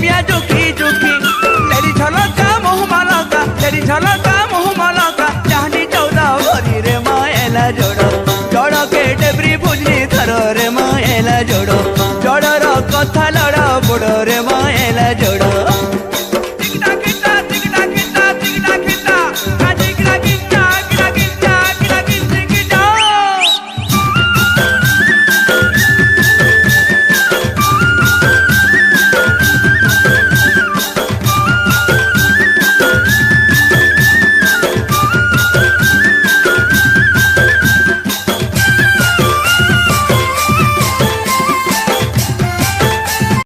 मिया जुखी जुखी तेरी झलका मुँह मलका तेरी झलका मुँह मलका चाहनी 14 भरी रे माएला जोड़ो जोड़ो के डेबरी भुजनी थरो रे माएला जोड़ो जोड़ो कथा लड़ा बुड़ो रे